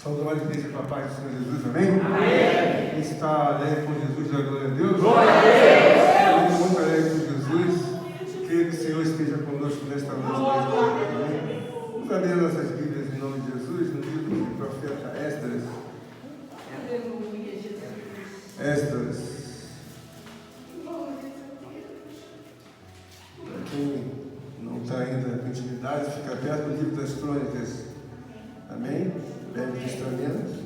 Saúde a igreja com a paz do Senhor Jesus, amém? Amém. Quem está alegre com Jesus, dá glória a Deus. Glória a Deus. Estou muito alegre com Jesus. Creio que o Senhor esteja conosco nesta noite. Amém. Vamos abrir nossas Bíblias em nome de Jesus, no livro do profeta Esdras. Esdras. Para quem não está ainda com intimidade, fica perto do livro das Crônicas. Amém? Velho Testamento,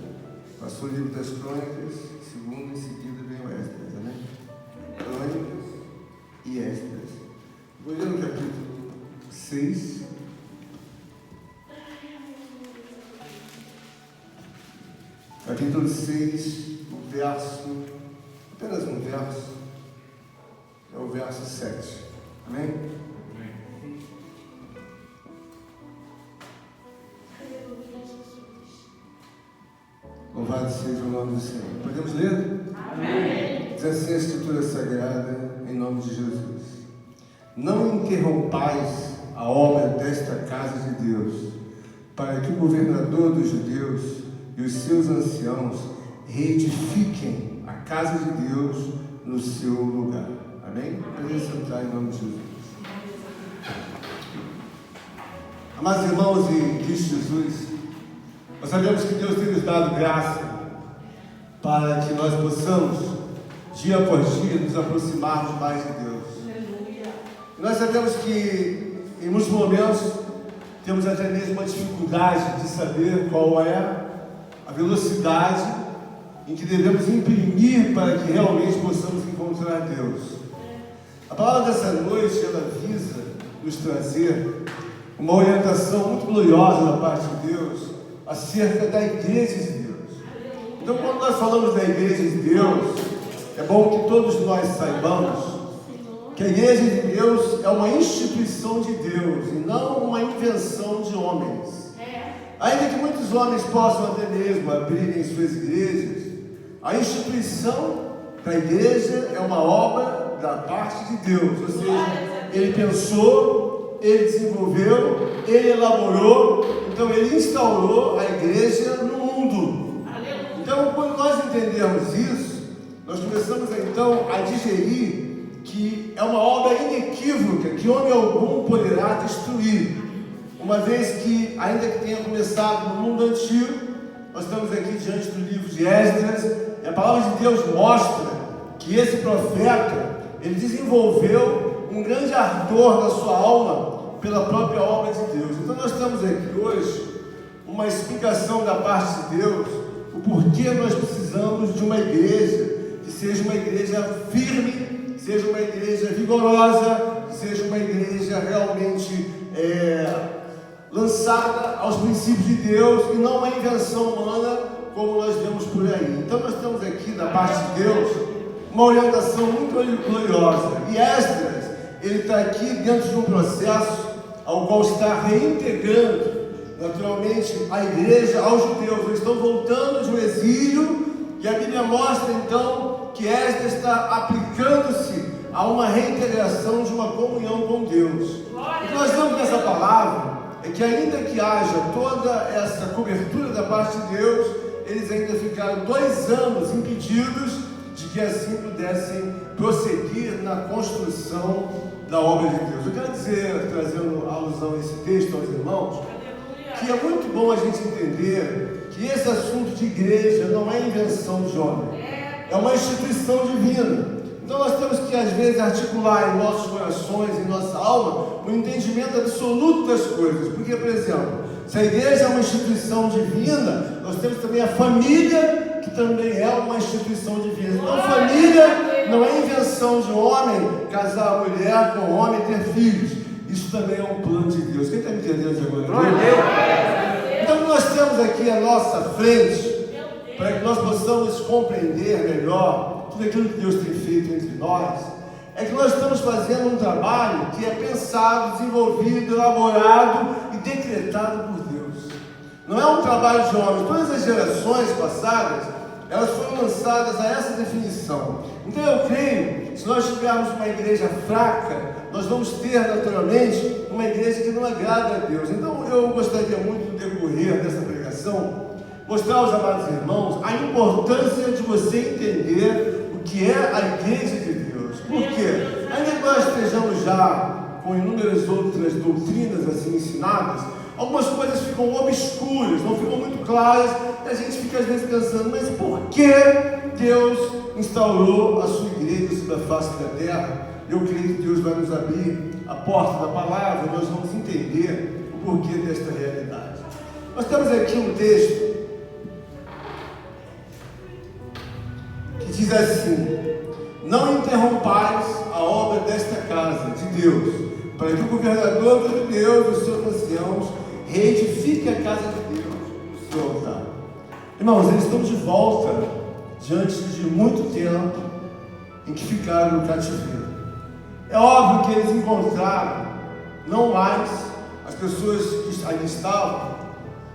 passou o livro das Crônicas, segundo, em seguida vem o Esdras, amém? Crônicas e Esdras. Vou ler no capítulo 6. Capítulo 6, o verso, apenas um verso, é o verso 7, amém? Louvado seja o nome do Senhor. Podemos ler? Amém. Diz assim a Escritura Sagrada, em nome de Jesus. Não interrompais a obra desta casa de Deus, para que o governador dos judeus e os seus anciãos reedifiquem a casa de Deus no seu lugar. Amém? Podemos sentar em nome de Jesus. Amados irmãos em Cristo Jesus, nós sabemos que Deus tem nos dado graça para que nós possamos, dia após dia, nos aproximarmos mais de Deus. E nós sabemos que, em muitos momentos, temos até mesmo uma dificuldade de saber qual é a velocidade em que devemos imprimir para que realmente possamos encontrar Deus. A palavra dessa noite, ela visa nos trazer uma orientação muito gloriosa da parte de Deus acerca da igreja de Deus. Então, quando nós falamos da igreja de Deus, é bom que todos nós saibamos que a igreja de Deus é uma instituição de Deus e não uma invenção de homens. Ainda que muitos homens possam até mesmo abrirem suas igrejas, a instituição da igreja é uma obra da parte de Deus, ou seja, Ele pensou, Ele desenvolveu, Ele elaborou, então Ele instaurou a igreja no mundo. Então, quando nós entendemos isso, nós começamos então a digerir que é uma obra inequívoca que homem algum poderá destruir, uma vez que, ainda que tenha começado no mundo antigo, nós estamos aqui diante do livro de Esdras, e a palavra de Deus mostra que esse profeta, ele desenvolveu um grande ardor na sua alma pela própria obra de Deus. Então nós temos aqui hoje uma explicação da parte de Deus, o porquê nós precisamos de uma igreja que seja uma igreja firme, seja uma igreja vigorosa, seja uma igreja realmente lançada aos princípios de Deus e não uma invenção humana como nós vemos por aí. Então nós temos aqui da parte de Deus uma orientação muito gloriosa. E Esdras, ele está aqui dentro de um processo ao qual está reintegrando naturalmente a igreja aos judeus. Eles estão voltando de um exílio e a Bíblia mostra então que Esdras está aplicando-se a uma reintegração de uma comunhão com Deus. O que nós vemos nessa palavra é que ainda que haja toda essa cobertura da parte de Deus, eles ainda ficaram 2 anos impedidos de que assim pudessem prosseguir na construção da obra de Deus. Eu quero dizer, trazendo alusão a esse texto aos irmãos, que é muito bom a gente entender que esse assunto de igreja não é invenção de homem, é uma instituição divina. Então nós temos que às vezes articular em nossos corações, em nossa alma, um entendimento absoluto das coisas. Porque, por exemplo, se a igreja é uma instituição divina, nós temos também a família, que também é uma instituição divina. Então família não é invenção de homem, casar a mulher com o homem e ter filhos. Isso também é um plano de Deus. Quem está me entendendo agora? Então nós temos aqui à nossa frente, para que nós possamos compreender melhor tudo aquilo que Deus tem feito entre nós, é que nós estamos fazendo um trabalho que é pensado, desenvolvido, elaborado e decretado por Deus. Não é um trabalho de homens. Todas as gerações passadas, elas foram lançadas a essa definição. Então eu creio, se nós tivermos uma igreja fraca, nós vamos ter naturalmente uma igreja que não agrada a Deus. Então eu gostaria muito, no decorrer dessa pregação, mostrar aos amados irmãos a importância de você entender o que é a igreja de Deus. Por quê? Ainda que nós estejamos já com inúmeras outras doutrinas assim ensinadas, algumas coisas ficam obscuras, não ficam muito claras, e a gente fica às vezes pensando, mas por que Deus instaurou a sua igreja sobre a face da terra? Eu creio que Deus vai nos abrir a porta da palavra, e nós vamos entender o porquê desta realidade. Nós temos aqui um texto que diz assim: não interrompais a obra desta casa de Deus, para que o governador de Deus, os seus anciãos, reedifique a casa de Deus, o seu altar. Irmãos, eles estão de volta diante de muito tempo em que ficaram no cativeiro. É óbvio que eles encontraram não mais as pessoas que ali estavam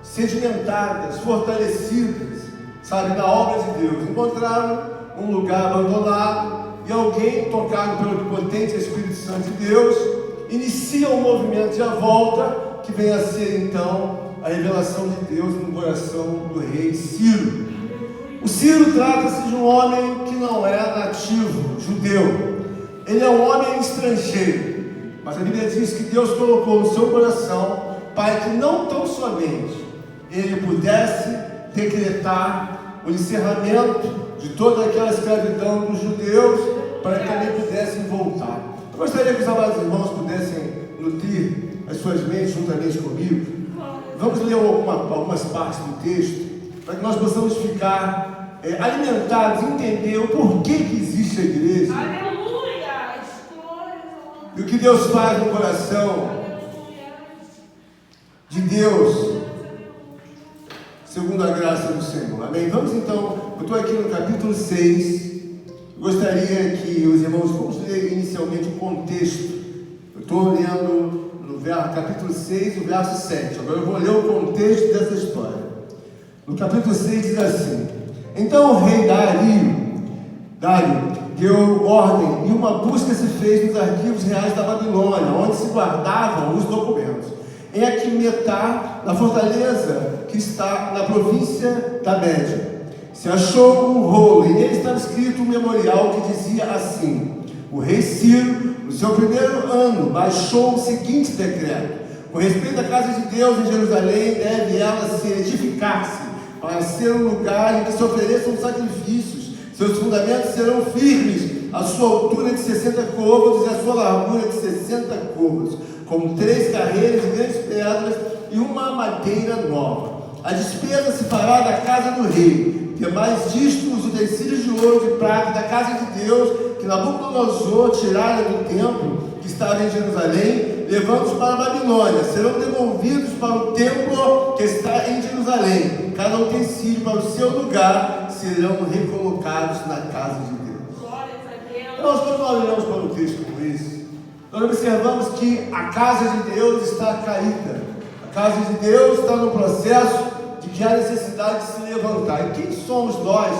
sedimentadas, fortalecidas, sabe, na obra de Deus. Encontraram um lugar abandonado e alguém, tocado pelo potente Espírito Santo de Deus, inicia um movimento de a volta, que vem a ser então a revelação de Deus no coração do rei Ciro. O Ciro trata-se de um homem que não é nativo, judeu. Ele é um homem estrangeiro, mas a Bíblia diz que Deus colocou no seu coração para que não tão somente ele pudesse decretar o encerramento de toda aquela escravidão dos judeus, para que também pudessem voltar. Eu gostaria que os amados irmãos pudessem nutrir as suas mentes juntamente comigo. Vamos ler algumas partes do texto, para que nós possamos ficar alimentados, entender o porquê que existe a igreja. Aleluia! E o que Deus faz no coração de Deus, segundo a graça do Senhor. Amém? Vamos então, eu estou aqui no capítulo 6. Gostaria que os irmãos, vamos ler inicialmente o contexto. Eu estou lendo no capítulo 6, o verso 7. Agora eu vou ler o contexto dessa história. No capítulo 6 diz assim: então o rei Dário deu ordem e uma busca se fez nos arquivos reais da Babilônia, onde se guardavam os documentos. Em Aquimetá, na fortaleza que está na província da Média, se achou um rolo, e nele estava escrito um memorial que dizia assim: o rei Ciro, no seu primeiro ano, baixou o seguinte decreto: com respeito à casa de Deus em Jerusalém, deve ela se edificar-se, para ser um lugar em que se ofereçam sacrifícios. Seus fundamentos serão firmes, a sua altura de 60 côvados e a sua largura de 60 côvados, com 3 carreiras de grandes pedras e uma madeira nova. A despesa se fará da casa do rei. Demais disto, os utensílios de ouro e de prata da casa de Deus, que Nabucodonosor tirara do templo que estava em Jerusalém, levando-os para a Babilônia, serão devolvidos para o templo que está em Jerusalém. Cada utensílio para o seu lugar serão recolocados na casa de Deus. Glórias a Deus. Nós, quando nós olhamos para um texto como esse, nós observamos que a casa de Deus está caída. A casa de Deus está no processo de que há necessidade de se levantar. E quem somos nós,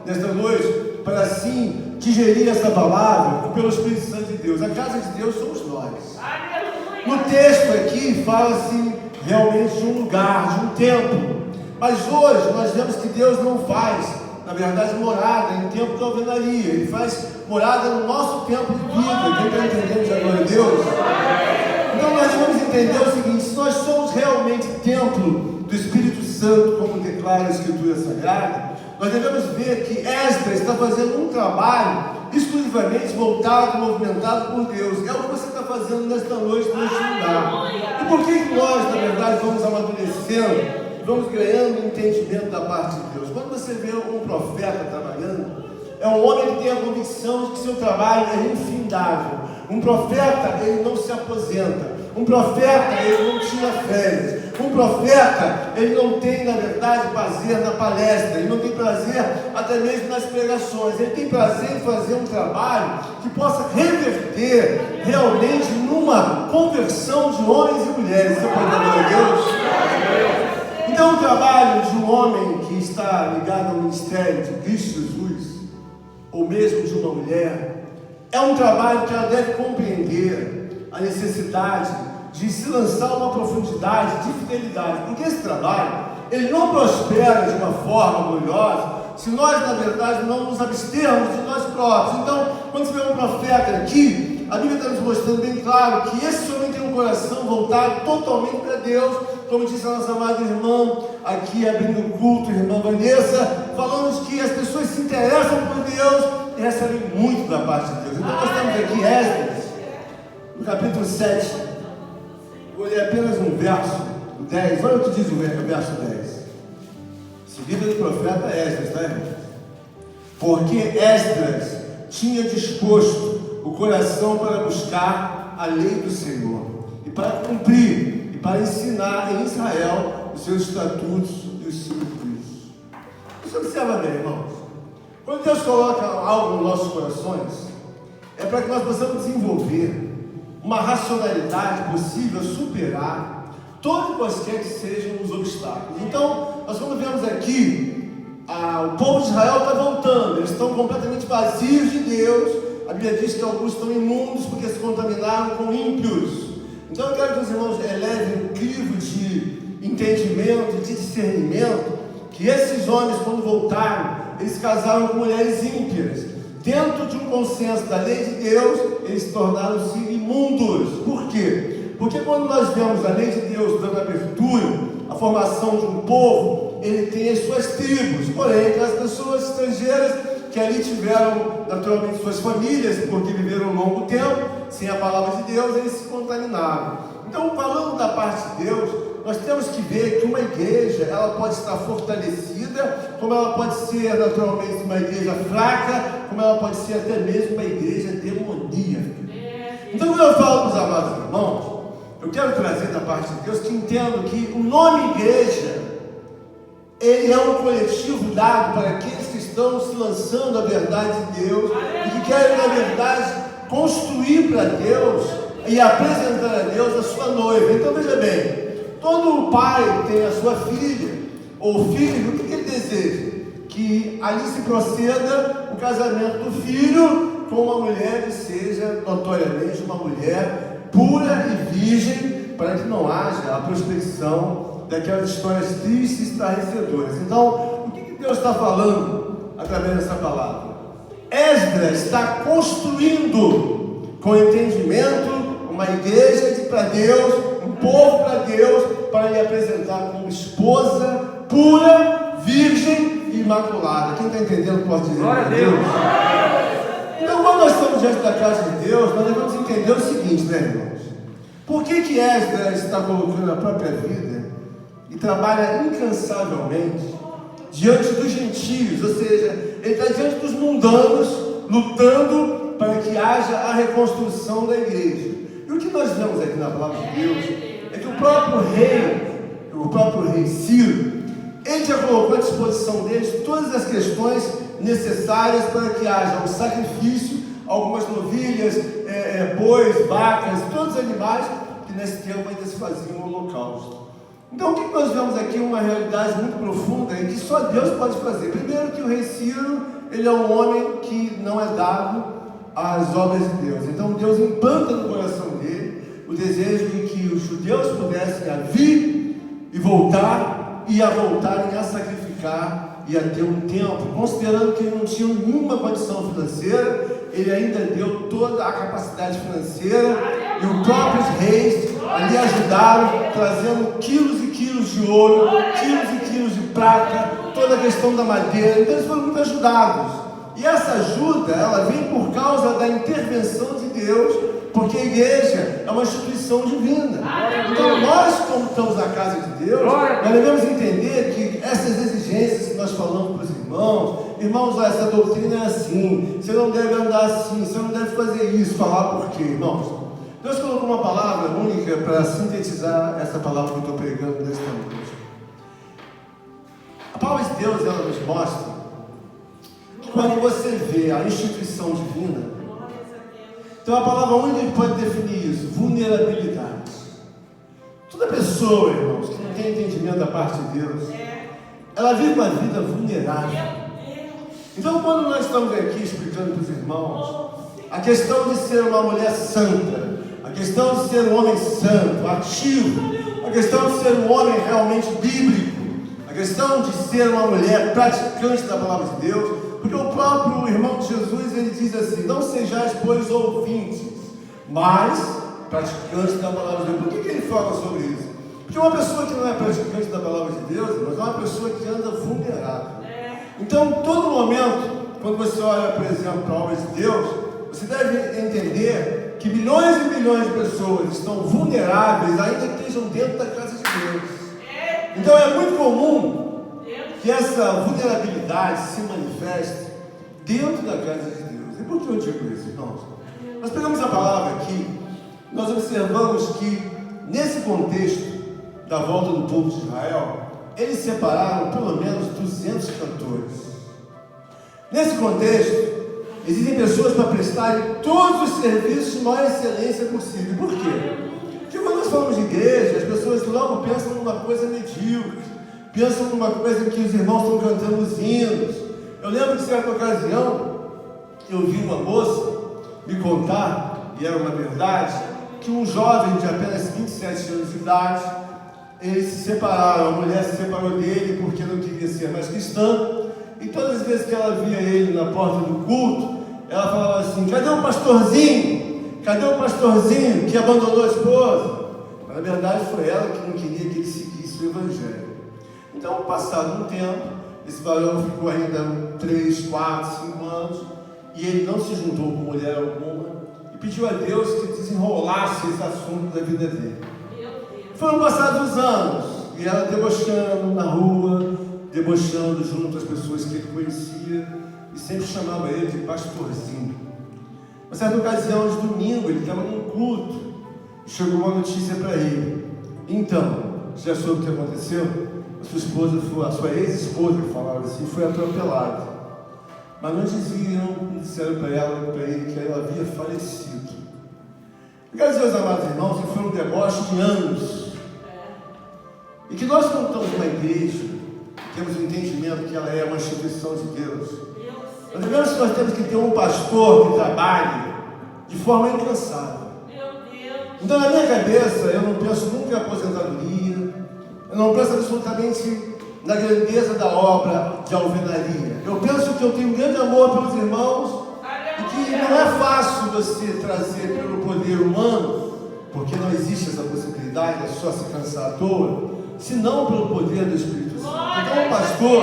nesta noite, para assim digerir essa palavra pelo Espírito Santo de Deus? A casa de Deus somos nós. Aleluia! No texto aqui fala-se realmente de um lugar, de um templo. Mas hoje nós vemos que Deus não faz, na verdade, morada em templo de alvenaria. Ele faz morada no nosso tempo de vida. Quem está entendendo já, glória a Deus? Então nós vamos entender o seguinte: se nós somos realmente templo do Espírito Santo, como declara a Escritura Sagrada, nós devemos ver que Esdras está fazendo um trabalho exclusivamente voltado, movimentado por Deus. É o que você está fazendo nesta noite, neste lugar. E por que nós, na verdade, vamos amadurecendo, vamos ganhando entendimento da parte de Deus? Quando você vê um profeta trabalhando, é um homem que tem a convicção de que seu trabalho é infindável. Um profeta, ele não se aposenta. Um profeta, ele não tira férias. Um profeta, ele não tem, na verdade, prazer na palestra. Ele não tem prazer até mesmo nas pregações. Ele tem prazer em fazer um trabalho que possa reverter realmente numa conversão de homens e mulheres. Você pode dar a Deus? Então o trabalho de um homem que está ligado ao ministério de Cristo Jesus, ou mesmo de uma mulher, é um trabalho que ela deve compreender a necessidade de se lançar uma profundidade de fidelidade, porque esse trabalho ele não prospera de uma forma gloriosa se nós, na verdade, não nos abstermos de nós próprios. Então, quando você vê um profeta aqui, a Bíblia está nos mostrando bem claro que esse homem tem um coração voltado totalmente para Deus, como disse a nossa amada irmã, aqui abrindo o culto, irmã Vanessa, falando que as pessoas se interessam por Deus e recebem muito da parte de Deus. Então, nós temos aqui Esdras, no capítulo 7, vou ler apenas um verso, o 10, olha o que diz o verso 10. Esse livro do profeta Esdras, tá, irmão? Porque Esdras tinha disposto o coração para buscar a lei do Senhor e para cumprir e para ensinar em Israel os seus estatutos e os seus juízos. Você observa bem, irmãos? Quando Deus coloca algo nos nossos corações, é para que nós possamos desenvolver uma racionalidade possível superar todos quaisquer que sejam os obstáculos. Então, nós quando vemos aqui, o povo de Israel está voltando, eles estão completamente vazios de Deus. A Bíblia diz que alguns estão imundos porque se contaminaram com ímpios. Então eu quero que os irmãos elevem um crivo de entendimento, de discernimento, que esses homens, quando voltaram, eles casaram com mulheres ímpias. Dentro de um consenso da lei de Deus, eles tornaram-se imundos. Por quê? Porque quando nós vemos a lei de Deus dando abertura, a formação de um povo, ele tem as suas tribos. Porém, aquelas pessoas estrangeiras que ali tiveram naturalmente suas famílias, porque viveram um longo tempo sem a palavra de Deus, eles se contaminaram. Então, falando da parte de Deus, nós temos que ver que uma igreja, ela pode estar fortalecida, como ela pode ser naturalmente uma igreja fraca, como ela pode ser até mesmo uma igreja demoníaca. Então, quando eu falo para os amados irmãos, eu quero trazer da parte de Deus que entendo que o nome igreja, ele é um coletivo dado para aqueles que estão se lançando a verdade de Deus e que querem, na verdade, construir para Deus e apresentar a Deus a sua noiva. Então, veja bem, todo pai tem a sua filha ou filho, o que ele deseja? Que ali se proceda o casamento do filho com uma mulher que seja notoriamente uma mulher pura e virgem, para que não haja a prospecção daquelas histórias tristes e estarrecedoras. Então, o que Deus está falando através dessa palavra? Esdras está construindo com entendimento uma igreja para Deus, um povo para Deus, para lhe apresentar como esposa pura, virgem e imaculada. Quem está entendendo pode dizer glória a Deus. Então, quando nós estamos diante da casa de Deus, nós devemos entender o seguinte, né, irmãos? Por que Esdras está colocando a própria vida e trabalha incansavelmente diante dos gentios, ou seja, ele está diante dos mundanos, lutando para que haja a reconstrução da igreja. E o que nós vemos aqui na palavra de Deus é que o próprio rei Ciro, ele já colocou à disposição deles todas as questões necessárias para que haja um sacrifício, algumas novilhas, bois, vacas, todos os animais que nesse tempo ainda se faziam no holocausto. Então o que nós vemos aqui? Uma realidade muito profunda em que só Deus pode fazer. Primeiro que o rei Ciro, ele é um homem que não é dado às obras de Deus. Então Deus implanta no coração dele o desejo de que os judeus pudessem vir e voltar, e a voltarem a sacrificar e a ter um templo, considerando que ele não tinha nenhuma condição financeira, ele ainda deu toda a capacidade financeira, e os próprios reis ali ajudaram, trazendo quilos e quilos de ouro, quilos e quilos de prata, toda a questão da madeira. Então eles foram muito ajudados, e essa ajuda, ela vem por causa da intervenção de Deus, porque a igreja é uma instituição divina. Então nós, como estamos na casa de Deus, nós devemos entender que essas exigências que nós falamos para os irmãos, olha, essa doutrina é assim, você não deve andar assim, você não deve fazer isso, falar por quê, irmãos? Deus colocou uma palavra única para sintetizar essa palavra que eu estou pregando nesta noite. A palavra de Deus, ela nos mostra que quando você vê a instituição divina, então a palavra única que pode definir isso, vulnerabilidade. Toda pessoa, irmãos, que não tem entendimento da parte de Deus, ela vive uma vida vulnerável. Então quando nós estamos aqui explicando para os irmãos a questão de ser uma mulher santa, a questão de ser um homem santo, ativo, a questão de ser um homem realmente bíblico, A questão de ser uma mulher praticante da palavra de Deus, porque o próprio irmão de Jesus, ele diz assim: não sejais, pois, ouvintes, mas praticantes da palavra de Deus. Por que ele fala sobre isso? Porque uma pessoa que não é praticante da palavra de Deus, mas é uma pessoa que anda vulnerável. Então, em todo momento, quando você olha, por exemplo, para a obra de Deus, você deve entender que milhões e milhões de pessoas estão vulneráveis, ainda que estejam dentro da casa de Deus. Então é muito comum que essa vulnerabilidade se manifeste dentro da casa de Deus. E por que eu digo isso, irmãos? Nós pegamos a palavra aqui, nós observamos que nesse contexto da volta do povo de Israel, eles separaram pelo menos 200 cantores. Nesse contexto, existem pessoas para prestarem todos os serviços de maior excelência possível. Por quê? Porque quando nós falamos de igreja, as pessoas logo pensam numa coisa medíocre, pensam numa coisa em que os irmãos estão cantando os hinos. Eu lembro de certa ocasião, eu vi uma moça me contar, e era uma verdade, que um jovem de apenas 27 anos de idade, eles se separaram, a mulher se separou dele porque não queria ser mais cristã, e todas as vezes que ela via ele na porta do culto, ela falava assim: cadê o pastorzinho? Cadê o pastorzinho que abandonou a esposa? Mas na verdade foi ela que não queria que ele seguisse o evangelho. Então, passado um tempo, esse varão ficou ainda 3, 4, 5 anos, e ele não se juntou com mulher alguma, e pediu a Deus que desenrolasse esse assunto da vida dele. Foram passados os anos, e ela debochando na rua, debochando junto às pessoas que ele conhecia, e sempre chamava ele de pastorzinho. Uma certa ocasião, de domingo, ele estava num culto, e chegou uma notícia para ele. Então, já soube o que aconteceu? A sua ex-esposa, falaram assim, foi atropelada. Mas não disseram para ele que ela havia falecido. Graças a Deus, amados irmãos, que foi um deboche de anos. E que nós não estamos numa igreja, temos o entendimento que ela é uma instituição de Deus. Nós temos que ter um pastor que trabalhe de forma incansável. Então, na minha cabeça, eu não penso nunca em aposentadoria, eu não penso absolutamente na grandeza da obra de alvenaria. Eu penso que eu tenho um grande amor pelos irmãos e que não é fácil você trazer pelo poder humano, porque não existe essa possibilidade, é só se cansar à toa, senão pelo poder do Espírito Santo. Então, o pastor,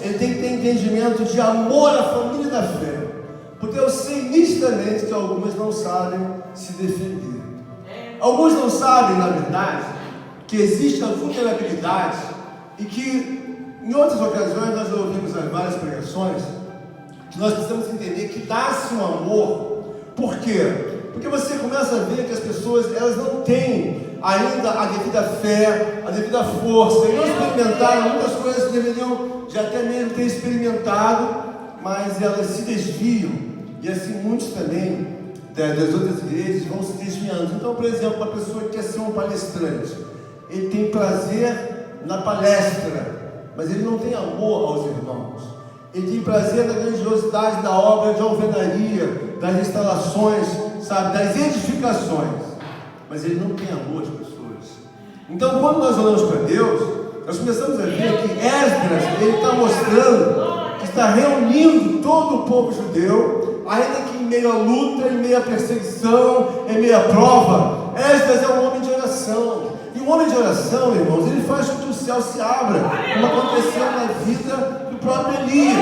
ele tem que ter entendimento de amor à família da fé, porque eu sei nitidamente que algumas não sabem se defender. Alguns não sabem, na verdade, que existe a vulnerabilidade e que, em outras ocasiões, nós ouvimos as várias pregações, que nós precisamos entender que dá-se um amor. Por quê? Porque você começa a ver que as pessoas, elas não têm ainda a devida fé, a devida força, e não experimentaram muitas coisas que deveriam já até mesmo ter experimentado, mas elas se desviam, e assim muitos também das outras igrejas vão se desviando. Então, por exemplo, uma pessoa que quer ser um palestrante, ele tem prazer na palestra, mas ele não tem amor aos irmãos. Ele tem prazer na grandiosidade da obra de alvenaria, das instalações, sabe, das edificações, mas ele não tem amor às pessoas. Então, quando nós olhamos para Deus, nós começamos a ver que Esdras, ele está mostrando que está reunindo todo o povo judeu, ainda que em meio à luta, em meio à perseguição, em meio à prova. Esdras é um homem de oração. E um homem de oração, irmãos, ele faz com que o céu se abra, como aconteceu na vida do próprio Elias.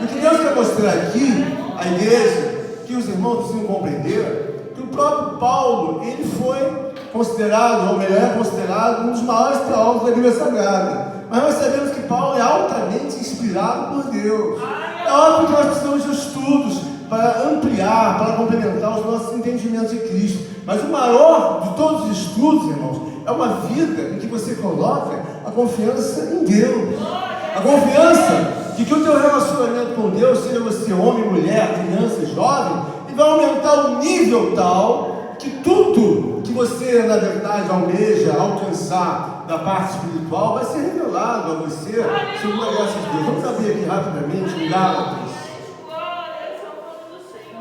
O que Deus quer mostrar aqui, à igreja, que os irmãos precisam compreender, que o próprio Paulo, ele foi considerado, ou melhor, é considerado um dos maiores teólogos da Bíblia Sagrada. Mas nós sabemos que Paulo é altamente inspirado por Deus. É óbvio que nós precisamos de estudos para ampliar, para complementar os nossos entendimentos de Cristo. Mas o maior de todos os estudos, irmãos, é uma vida em que você coloca a confiança em Deus. A confiança de que o teu relacionamento com Deus, seja você homem, mulher, criança, jovem, e vai aumentar o nível tal que tudo que você, na verdade, almeja alcançar da parte espiritual vai ser revelado a você segundo a graça de Deus. Vamos abrir aqui rapidamente em Gálatas.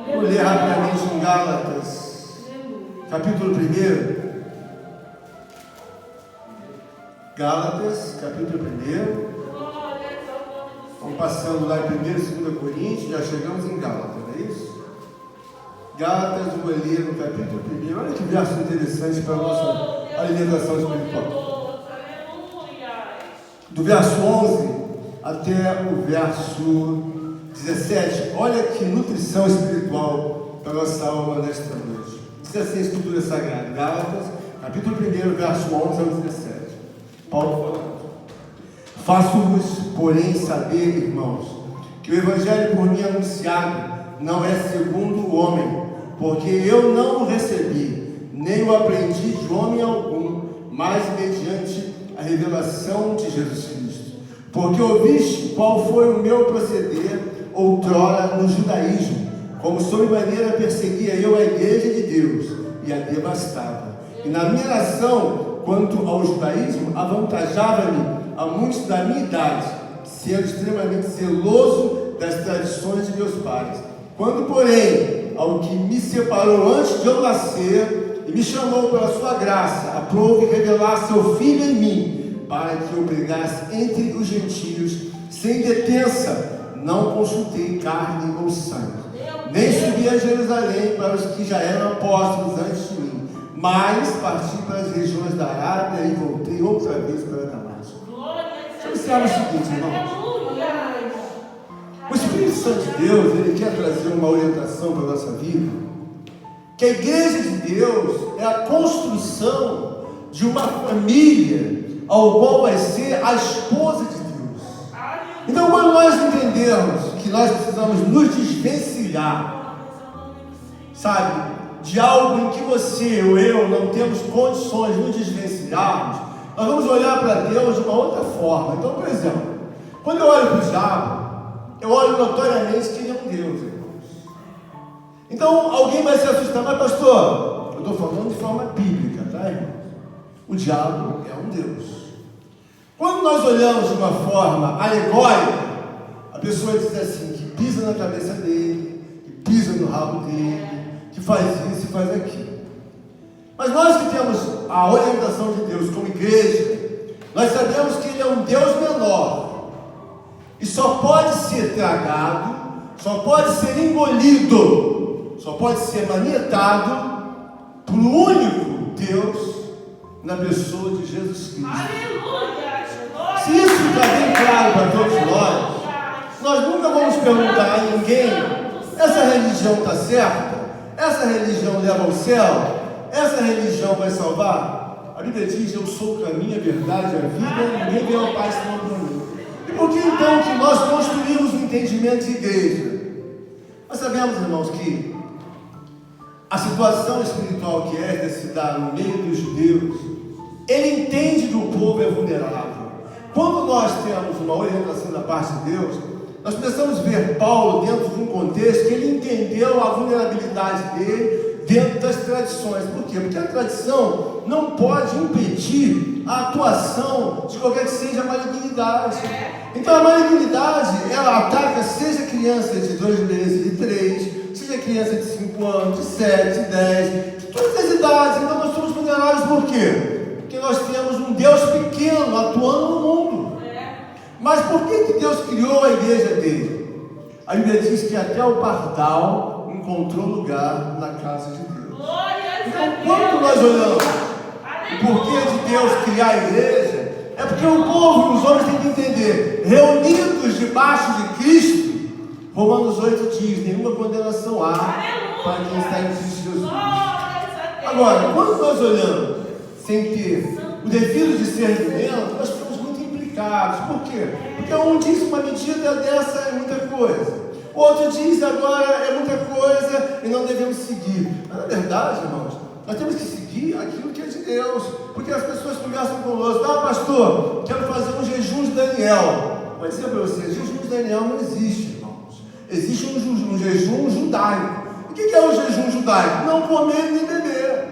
Vamos ler rapidamente em Gálatas, capítulo 1. Gálatas, capítulo 1. Vamos passando lá em 1 e 2 Coríntios, já chegamos em Gálatas, não é isso? Gálatas, vou ler no capítulo 1. Olha que verso interessante para a nossa alimentação espiritual. Do verso 11 até o verso 17. Olha que nutrição espiritual para a nossa alma nesta noite. Diz assim a Escritura Sagrada, Gálatas, capítulo 1, verso 11 ao 17. Paulo falando: faço-vos, porém, saber, irmãos, que o evangelho por mim anunciado não é segundo o homem, porque eu não o recebi, nem o aprendi de homem algum, mas mediante a revelação de Jesus Cristo. Porque ouviste qual foi o meu proceder outrora no judaísmo, como sobremaneira perseguia eu a igreja de Deus e a devastava. E na minha nação, quanto ao judaísmo, avantajava-me a muitos da minha idade, sendo extremamente zeloso das tradições de meus pais. Quando, porém, ao que me separou antes de eu nascer e me chamou pela sua graça, aprove revelar seu Filho em mim, para que eu pregasse entre os gentios sem detença, não consultei carne ou sangue, nem subi a Jerusalém para os que já eram apóstolos antes de mim, mas parti para as regiões da Arábia e voltei outra vez para Damasco. Observa o seguinte, irmãos. O Espírito Santo de Deus, ele quer trazer uma orientação para a nossa vida, que a igreja de Deus é a construção de uma família, ao qual vai ser a esposa de Deus. Então, quando nós entendemos que nós precisamos nos desvencilhar, sabe, de algo em que você ou eu não temos condições de nos desvencilharmos, nós vamos olhar para Deus de uma outra forma. Então, por exemplo, quando eu olho para o diabo, eu olho notoriamente que ele é um Deus, irmãos. Então, alguém vai se assustar, mas pastor, eu estou falando de forma bíblica, tá, irmãos? O diabo é um Deus. Quando nós olhamos de uma forma alegórica, a pessoa diz assim, que pisa na cabeça dele, que pisa no rabo dele, que faz isso e faz aquilo. Mas nós que temos a orientação de Deus como igreja, nós sabemos que ele é um Deus menor, e só pode ser tragado, só pode ser engolido, só pode ser manietado por um único Deus na pessoa de Jesus Cristo. Aleluia! Se isso está bem claro para todos nós nunca vamos perguntar a ninguém: essa religião está certa? Essa religião leva ao céu? Essa religião vai salvar? A Bíblia diz: eu sou o caminho, a verdade, a vida, ninguém vem ao Pai senão por mim. E por que então que nós construímos o entendimento de igreja? Nós sabemos, irmãos, que a situação espiritual que é se dá no meio dos judeus, ele entende que o povo é vulnerável. Quando nós temos uma orientação da parte de Deus, nós precisamos ver Paulo dentro de um contexto que ele entendeu a vulnerabilidade dele dentro das tradições. Por quê? Porque a tradição não pode impedir a atuação de qualquer que seja a malignidade. Então a malignidade, ela ataca seja criança de 2 meses, de 3, seja criança de 5 anos, de 7, de 10, de todas as idades. Então nós somos vulneráveis por quê? Porque nós temos um Deus pequeno atuando no mundo. Mas por que Deus criou a igreja dele? A Bíblia diz que até o pardal encontrou lugar na casa de Deus. Então, quando nós olhamos o porquê de Deus criar a igreja, é porque o povo, os homens têm que entender, reunidos debaixo de Cristo, Romanos 8 diz: nenhuma condenação há para quem está em Cristo Jesus. Agora, quando nós olhamos sem ter o devido discernimento, nós ficamos muito implicados. Por quê? Porque um diz uma medida dessa é muita coisa, o outro diz agora é muita coisa e não devemos seguir. Mas na verdade, irmãos, nós temos que seguir aquilo que é de Deus, porque as pessoas conversam conosco: ah, pastor, quero fazer um jejum de Daniel. Vou dizer para vocês, jejum de Daniel não existe, irmãos. Existe um jejum judaico. O que é o jejum judaico? Não comer nem beber.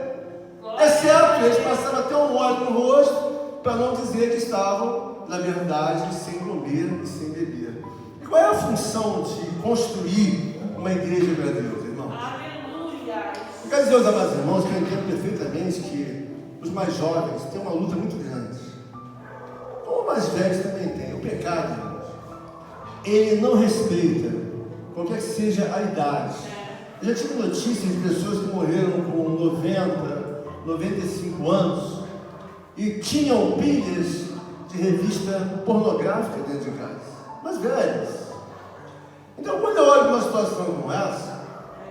É certo, eles passaram até um óleo no rosto para não dizer que estavam, na verdade, sem comer e sem beber. E qual é a função de construir uma igreja para Deus, irmãos? Aleluia! Eu quero dizer aos amados irmãos que eu entendo perfeitamente que os mais jovens têm uma luta muito grande. Como os mais velhos também têm. O pecado, irmãos, ele não respeita qualquer que seja a idade. Eu já tive notícias de pessoas que morreram com 90, 95 anos e tinham pilhas de revista pornográfica dentro de casa, mas velhas. Então, quando eu olho para uma situação como essa,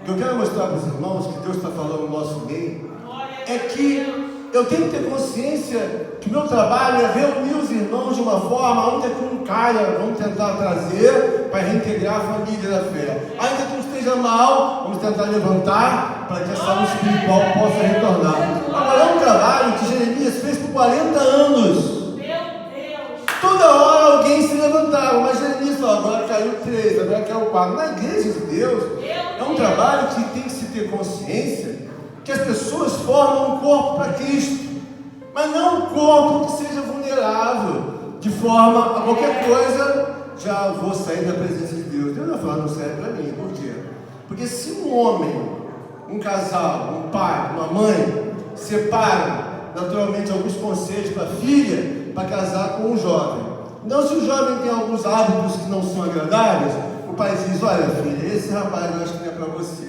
o que eu quero mostrar para os irmãos que Deus está falando no nosso meio, é que eu tenho que ter consciência que o meu trabalho é reunir os irmãos de uma forma, onde é que um cara, vamos tentar trazer para reintegrar a família da fé. Ainda que não esteja mal, vamos tentar levantar para que a saúde espiritual possa retornar. Agora, é um trabalho que Jeremias fez por 40 anos. Toda hora alguém se levantava, mas Jeremias falou, agora caiu 3, agora caiu 4. Na igreja de Deus, é um trabalho que tem que se ter consciência que as pessoas formam um corpo para Cristo, mas não um corpo que seja vulnerável, de forma a qualquer coisa, já vou sair da presença de Deus. Deus vai falar, não serve para mim. Por quê? Porque se um homem, um casal, um pai, uma mãe, separam naturalmente alguns conselhos para a filha, para casar com um jovem. Então, se o jovem tem alguns hábitos que não são agradáveis, o pai diz, olha filha, esse rapaz eu acho que não é para você.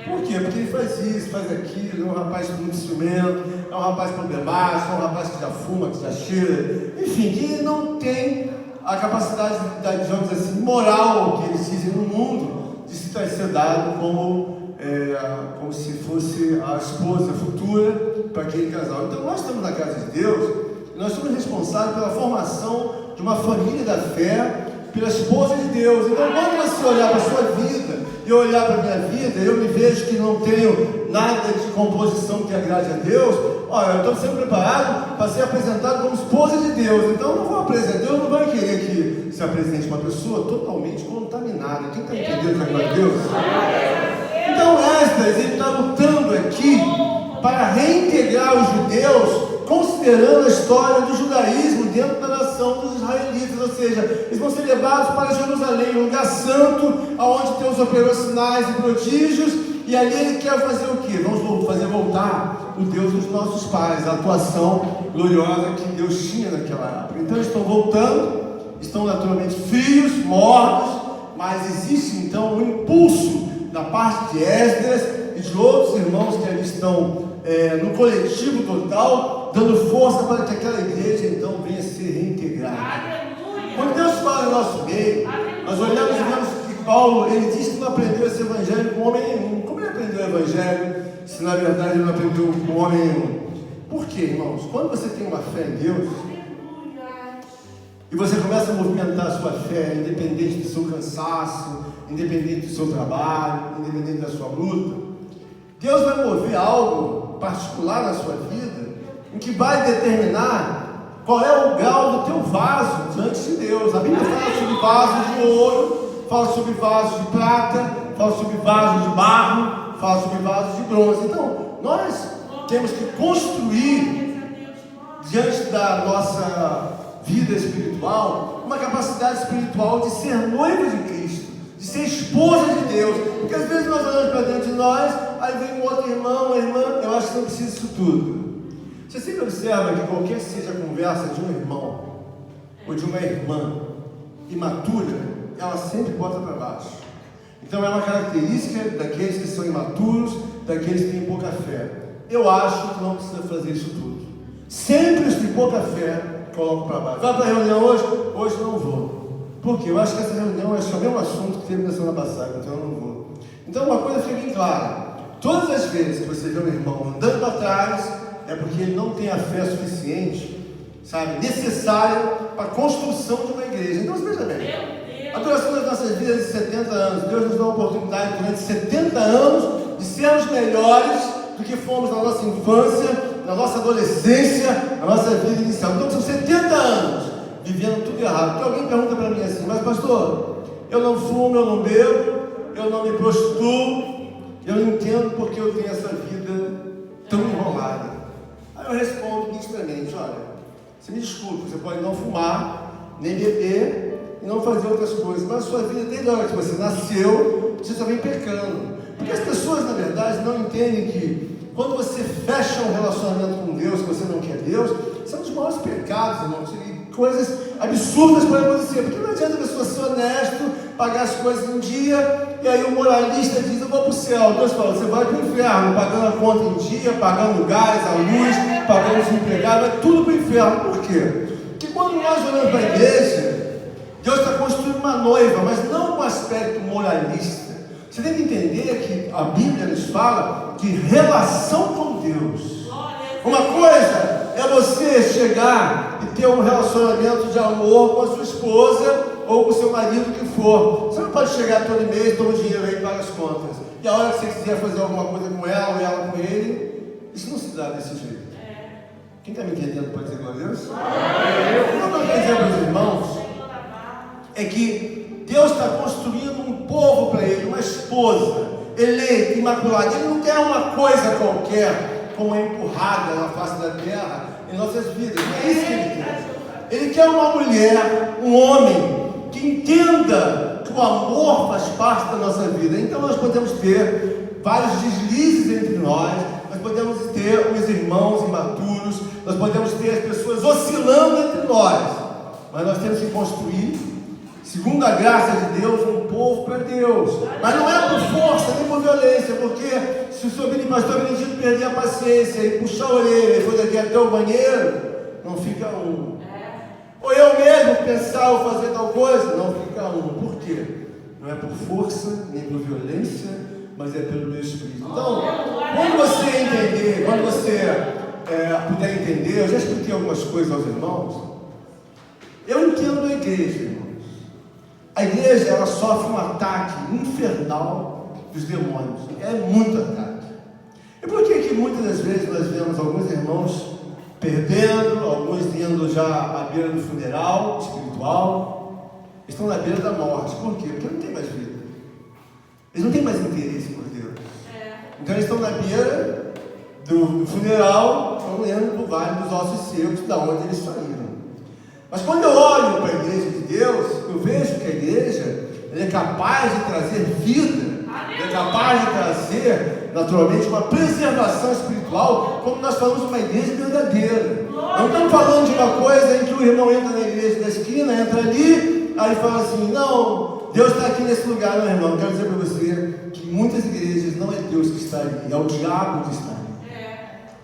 Por quê? Porque ele faz isso, faz aquilo, é um rapaz com muito instrumento, é um rapaz problemático, é um rapaz que já fuma, que já cheira, enfim, que não tem a capacidade, digamos assim, moral, que eles dizem no mundo, de se ser dado como se fosse a esposa futura para aquele casal. Então nós estamos na casa de Deus, e nós somos responsáveis pela formação de uma família da fé, pela esposa de Deus. Então quando você olhar para a sua vida, e olhar para a minha vida, eu me vejo que não tenho nada de composição que agrade a Deus, olha, eu estou sendo preparado para ser apresentado como esposa de Deus. Então eu não vou apresentar, Deus não vai querer que se apresente uma pessoa totalmente contaminada. Quem está entendendo a glória de Deus? Então Esdras, ele está lutando aqui para reintegrar os judeus, considerando a história do judaísmo dentro da nação dos israelitas, ou seja, eles vão ser levados para Jerusalém, um lugar santo, onde Deus operou sinais e prodígios, e ali ele quer fazer o quê? Vamos fazer voltar o Deus dos nossos pais, a atuação gloriosa que Deus tinha naquela época. Então eles estão voltando, estão naturalmente frios, mortos, mas existe então um impulso da parte de Esdras e de outros irmãos que ali estão no coletivo total, dando força para que aquela igreja então venha a ser reintegrada. Aleluia. Quando Deus fala no nosso meio, nós olhamos e vemos que Paulo, ele diz que não aprendeu esse evangelho com homem nenhum. Como ele aprendeu o evangelho, se na verdade ele não aprendeu com homem nenhum? Por quê, irmãos? Quando você tem uma fé em Deus, e você começa a movimentar a sua fé, independente do seu cansaço, independente do seu trabalho, independente da sua luta, Deus vai mover algo particular na sua vida, em que vai determinar qual é o grau do teu vaso diante de Deus. A Bíblia fala sobre vasos de ouro, fala sobre vasos de prata, fala sobre vasos de barro, fala sobre vasos de bronze. Então, nós temos que construir diante da nossa vida espiritual uma capacidade espiritual de ser noiva de Cristo, de ser esposa de Deus. Porque às vezes nós olhamos para dentro de nós, aí vem um outro irmão, uma irmã, eu acho que não precisa disso tudo. Você sempre observa que qualquer que seja a conversa de um irmão ou de uma irmã imatura, ela sempre bota para baixo. Então é uma característica daqueles que são imaturos, daqueles que têm pouca fé. Eu acho que não precisa fazer isso tudo. Sempre os de pouca fé colocam para baixo. Vai para a reunião hoje? Hoje não vou. Por quê? Eu acho que essa reunião é só o mesmo assunto que teve na semana passada, então eu não vou. Então uma coisa fica bem clara: todas as vezes que você vê um irmão andando para trás, é porque ele não tem a fé suficiente, sabe, necessária para a construção de uma igreja. Então, veja bem, a duração das nossas vidas é de 70 anos. Deus nos dá a oportunidade durante 70 anos de sermos melhores do que fomos na nossa infância, na nossa adolescência, na nossa vida inicial. Então, são 70 anos vivendo tudo errado. Então, alguém pergunta para mim assim: mas pastor, eu não fumo, eu não bebo, eu não me prostituo, eu não entendo porque eu tenho essa vida tão enrolada. Aí eu respondo nitidamente: olha, você me desculpa, você pode não fumar, nem beber e não fazer outras coisas, mas a sua vida, desde a hora que você nasceu, você só vem pecando. Porque as pessoas, na verdade, não entendem que quando você fecha um relacionamento com Deus, que você não quer Deus, são os maiores pecados, irmãos, e coisas absurdas podem acontecer, porque não adianta a pessoa ser honesto, pagar as coisas em dia, e aí o moralista diz, eu vou para o céu. Deus fala, você vai para o inferno, pagando a conta em dia, pagando o gás, a luz, pagando os empregados, vai tudo para o inferno. Por quê? Porque quando nós olhamos para a igreja, Deus está construindo uma noiva, mas não com aspecto moralista. Você tem que entender que a Bíblia nos fala de relação com Deus. Uma coisa é você chegar e ter um relacionamento de amor com a sua esposa ou com o seu marido, que for. Você não pode chegar todo mês, toma dinheiro aí e paga as contas. E a hora que você quiser fazer alguma coisa com ela ou ela com ele, isso não se dá desse jeito. Quem está me entendendo pode dizer glória a Deus? O que eu quero dizer para os irmãos é que Deus está construindo um povo para ele, uma esposa eleita, imaculada. Ele não quer uma coisa qualquer, como é empurrada na face da terra em nossas vidas. Não é isso que ele quer. Ele quer uma mulher, um homem que entenda que o amor faz parte da nossa vida. Então nós podemos ter vários deslizes entre nós podemos ter os irmãos imaturos, nós podemos ter as pessoas oscilando entre nós, mas nós temos que construir, segundo a graça de Deus, um povo para Deus. Mas não é por força, nem por violência, porque se o pastor Benedito perder a paciência e puxar a orelha e for daqui até o banheiro, não fica um. Ou eu mesmo pensar ou fazer tal coisa, não fica um. Por quê? Não é por força, nem por violência, mas é pelo meu Espírito. Então, quando você entender, quando você puder entender, eu já expliquei algumas coisas aos irmãos. Eu entendo a igreja, irmãos. A igreja, ela sofre um ataque infernal dos demônios. É muito ataque. E por que muitas das vezes nós vemos alguns irmãos perdendo, alguns indo já à beira do funeral espiritual, estão na beira da morte? Por quê? Porque não tem mais vida. Eles não têm mais interesse por Deus. Então eles estão na beira do funeral, estão indo para o vale dos ossos secos, da onde eles saíram. Mas quando eu olho para a igreja de Deus, eu vejo que a igreja é capaz de trazer vida, é capaz de trazer, naturalmente, uma preservação espiritual, como nós falamos de uma igreja verdadeira. Não estamos falando de uma coisa em que o irmão entra na igreja da esquina, entra ali, aí fala assim, não, Deus está aqui nesse lugar. Não, irmão, quero dizer para você que muitas igrejas não é Deus que está ali, é o diabo que está ali.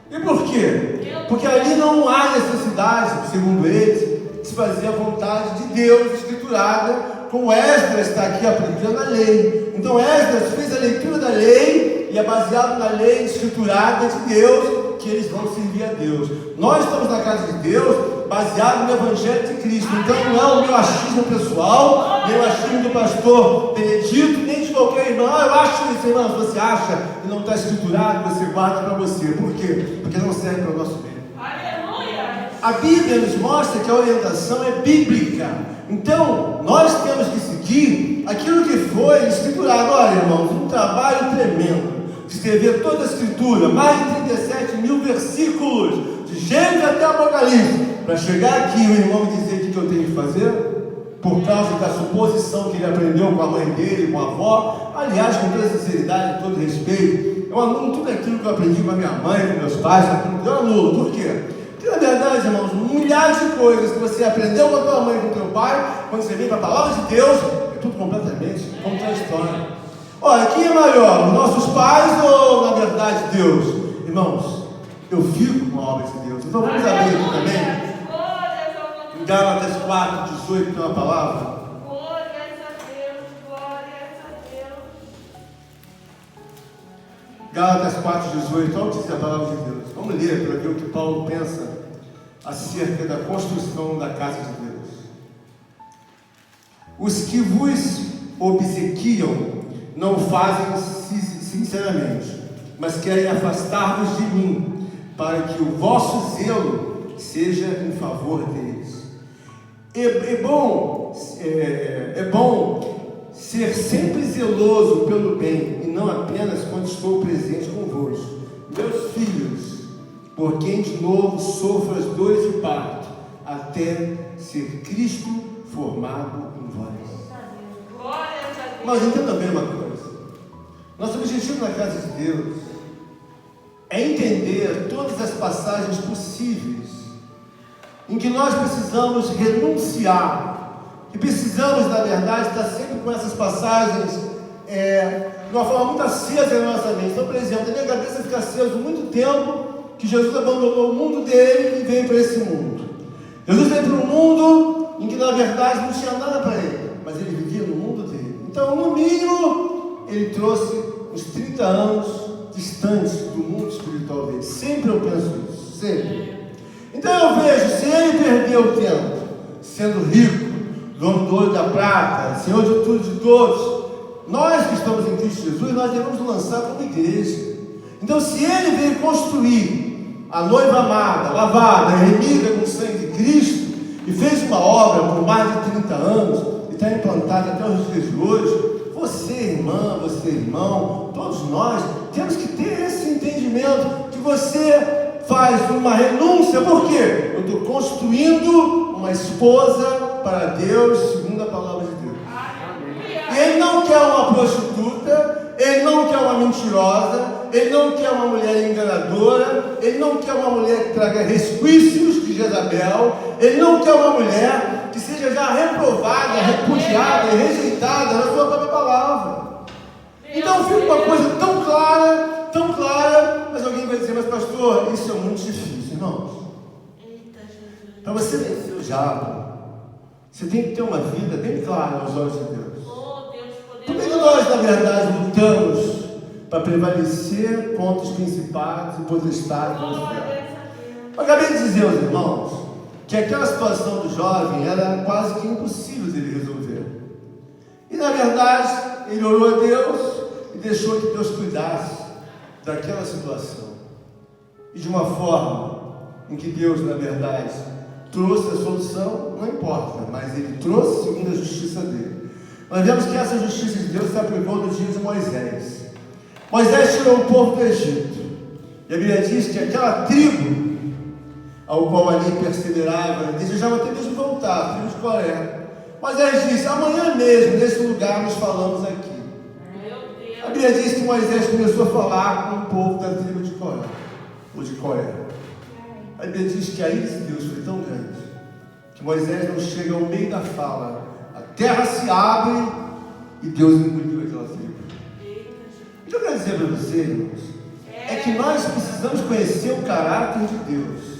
E por quê? Porque ali não há necessidade, segundo eles, de se fazer a vontade de Deus escriturada, como Esdras está aqui aplicando a lei. Então Esdras fez a leitura da lei e é baseado na lei escriturada de Deus que eles vão servir a Deus. Nós estamos na casa de Deus baseado no Evangelho de Cristo. Então não é o meu achismo pessoal, nem o achismo do pastor Benedito, nem de qualquer irmão. Eu acho isso, irmão. Se você acha que não está escriturado, você guarda para você. Por quê? Porque não serve para o nosso bem. A Bíblia nos mostra que a orientação é bíblica. Então, nós temos que seguir aquilo que foi escriturado. Olha, irmãos, um trabalho tremendo de escrever toda a Escritura, mais de 37 mil versículos, de Gênesis até Apocalipse, para chegar aqui o irmão me dizer o que eu tenho que fazer, por causa da suposição que ele aprendeu com a mãe dele, com a avó. Aliás, com toda sinceridade e todo respeito, eu anulo tudo aquilo que eu aprendi com a minha mãe, com meus pais, eu anulo. Por quê? Porque na verdade, irmãos, milhares de coisas que você aprendeu com a tua mãe e com o teu pai, quando você vem para a palavra de Deus, é tudo completamente contraditório. Olha, quem é maior, os nossos pais ou na verdade Deus? Irmãos, eu fico com a obra de Deus. Então vamos abrir aqui também em Gálatas 4, 18, tem uma palavra. Gálatas 4, 18, olha o que diz a palavra de Deus. Vamos ler para ver o que Paulo pensa acerca da construção da casa de Deus. Os que vos obsequiam não fazem sinceramente, mas querem afastar-vos de mim, para que o vosso zelo seja em favor deles. É bom ser sempre zeloso pelo bem, e não apenas quando estou presente convosco. Meus filhos, por quem de novo sofro as dores de parto, até ser Cristo formado em vós. Mas entenda bem uma coisa. Nosso objetivo na casa de Deus é entender todas as passagens possíveis em que nós precisamos renunciar, e precisamos, na verdade, estar sempre com essas passagens de uma forma muito acesa na nossa mente. Então, por exemplo, na minha cabeça fica aceso muito tempo que Jesus abandonou o mundo dele e veio para esse mundo. Jesus veio para um mundo em que, na verdade, não tinha nada para ele, mas ele vivia no mundo dele. Então, no mínimo, ele trouxe uns 30 anos distantes do mundo espiritual dele. Sempre eu penso isso, sempre. Então eu vejo, se ele perdeu tempo sendo rico, dono do ouro e da prata, Senhor de tudo e de todos, nós que estamos em Cristo Jesus, nós devemos nos lançar como igreja. Então, se ele veio construir a noiva amada, lavada, remida com o sangue de Cristo, e fez uma obra por mais de 30 anos, e está implantada até os dias de hoje, você, irmã, você, irmão, todos nós, temos que ter esse entendimento que você faz uma renúncia. Por quê? Eu estou construindo uma esposa para Deus, segundo a palavra de Deus. E ele não quer uma prostituta, ele não quer uma mentirosa, ele não quer uma mulher enganadora, ele não quer uma mulher que traga resquícios de Jezabel, ele não quer uma mulher que seja já reprovada, repudiada e rejeitada na sua própria palavra. Então fica uma coisa tão clara, mas alguém vai dizer, mas pastor, isso é muito difícil, irmãos. Para você vencer o diabo, você tem que ter uma vida bem clara aos olhos de Deus. Por que nós, na verdade, lutamos para prevalecer contra os principados e potestades do inferno? Eu acabei de dizer aos irmãos que aquela situação do jovem era quase que impossível dele resolver. E na verdade, ele orou a Deus e deixou que Deus cuidasse daquela situação. E de uma forma em que Deus, na verdade, trouxe a solução, não importa, mas ele trouxe segundo a justiça dele. Nós vemos que essa justiça de Deus se aplicou no dia de Moisés. Moisés tirou o povo do Egito. E a Bíblia diz que aquela tribo ao qual ali perseverava, desejava até mesmo voltar, a tribo de Coré. Moisés disse, amanhã mesmo, nesse lugar, nos falamos aqui. A Bíblia diz que Moisés começou a falar com o povo da tribo de Coré, ou de Coré. A Bíblia diz que a ira de Deus foi tão grande, que Moisés não chega ao meio da fala, a terra se abre e Deus engoliu aquela tribo. O que eu quero dizer para você, irmãos, é que nós precisamos conhecer o caráter de Deus.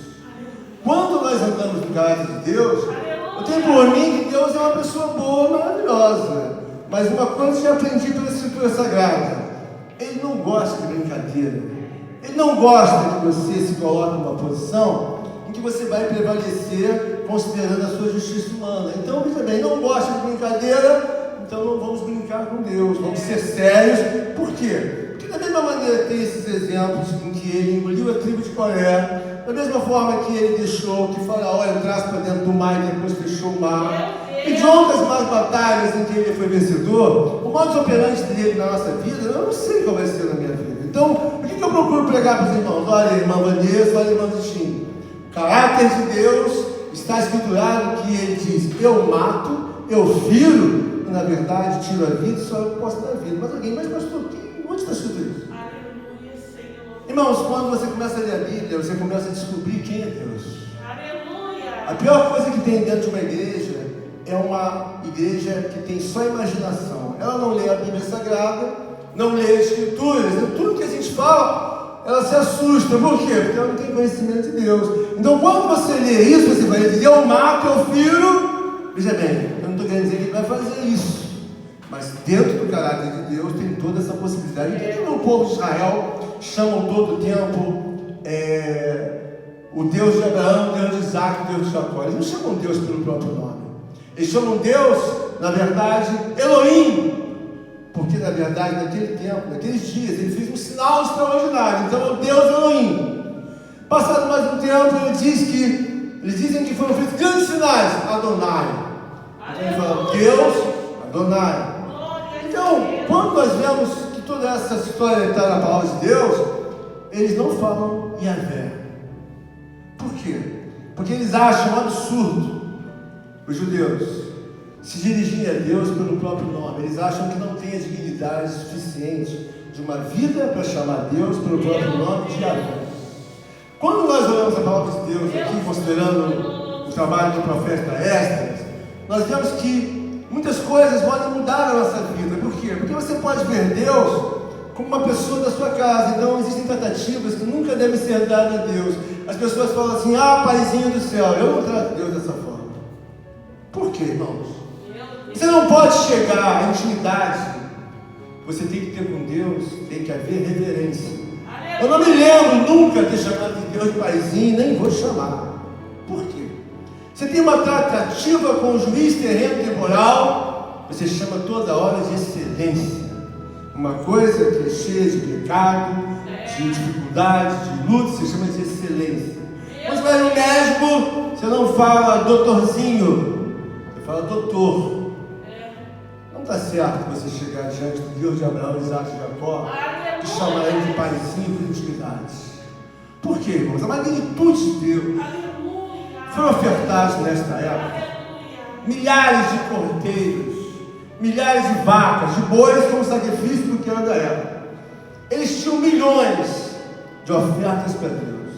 Quando nós andamos no caráter de Deus, eu tenho por mim que Deus é uma pessoa boa, maravilhosa. Mas uma coisa eu já aprendi pela Escritura Sagrada: Ele não gosta de brincadeira. Ele não gosta que você se coloque numa posição em que você vai prevalecer considerando a sua justiça humana. Então, veja bem, não gosta de brincadeira, então não vamos brincar com Deus, vamos ser sérios. Por quê? Porque da mesma maneira tem esses exemplos em que ele engoliu a tribo de Coré, da mesma forma que ele deixou que Faraó entrasse para dentro do mar e depois fechou o mar, e de outras más batalhas em que ele foi vencedor, o modus operandi dele na nossa vida, eu não sei qual vai ser na minha vida. Então, o que eu procuro pregar para os irmãos? Olha, irmã Vanessa, olha, irmã Cristina, o caráter de Deus está escriturado que ele diz, eu mato, eu firo, e na verdade tiro a vida e só eu posso dar a vida. Mas pastor, onde está escrito isso? Aleluia, Senhor. Irmãos, quando você começa a ler a Bíblia, você começa a descobrir quem é Deus. Aleluia. A pior coisa que tem dentro de uma igreja é uma igreja que tem só imaginação. Ela não lê a Bíblia Sagrada, não lê as Escrituras, e tudo que a gente fala, ela se assusta. Por quê? Porque ela não tem conhecimento de Deus. Então, quando você lê isso, você vai dizer, eu mato, eu firo. Veja bem, eu não estou querendo dizer que ele vai fazer isso, mas dentro do caráter de Deus tem toda essa possibilidade. O que o povo de Israel chamam todo o tempo o Deus de Abraão, o Deus de Isaac, o Deus de Jacó? Eles não chamam Deus pelo próprio nome. Eles chamam Deus, na verdade, Elohim, porque na verdade, naquele tempo, naqueles dias, ele fez um sinal extraordinário. Então, é o Deus Elohim. Passado mais um tempo, eles dizem que foram feitos grandes sinais, Adonai. Então, ele fala, Deus, Adonai. Então, quando nós vemos que toda essa história está na palavra de Deus, eles não falam Yahvé. Por quê? Porque eles acham um absurdo os judeus se dirigirem a Deus pelo próprio nome. Eles acham que não tem a dignidade suficiente de uma vida para chamar Deus pelo próprio nome de Yahvé. Quando nós olhamos a palavra de Deus aqui, considerando trabalho do profeta Esdras, nós vemos que muitas coisas podem mudar a nossa vida. Por quê? Porque você pode ver Deus como uma pessoa da sua casa. Então existem tratativas que nunca devem ser dadas a Deus. As pessoas falam assim: ah, paizinho do céu. Eu não trato Deus dessa forma. Por quê, irmãos? Você não pode chegar à intimidade. Você tem que ter com Deus, tem que haver reverência. Eu não me lembro nunca ter chamado de Deus de paizinho, nem vou chamar. Por quê? Você tem uma tratativa com o juiz terreno temporal, você chama toda hora de excelência. Uma coisa que é cheia de pecado, de dificuldade, de luta, você chama de excelência. Mas vai no médico, você não fala doutorzinho, você fala doutor. Não está certo você chegar diante do Deus de Abraão, Isaac e Jacó e chamar ele de paizinho de intimidades. Por quê, irmãos? A magnitude de Deus foi ofertada nesta época. Milhares de cordeiros, milhares de vacas, de bois como sacrifício do que era da época. Eles tinham milhões de ofertas para Deus.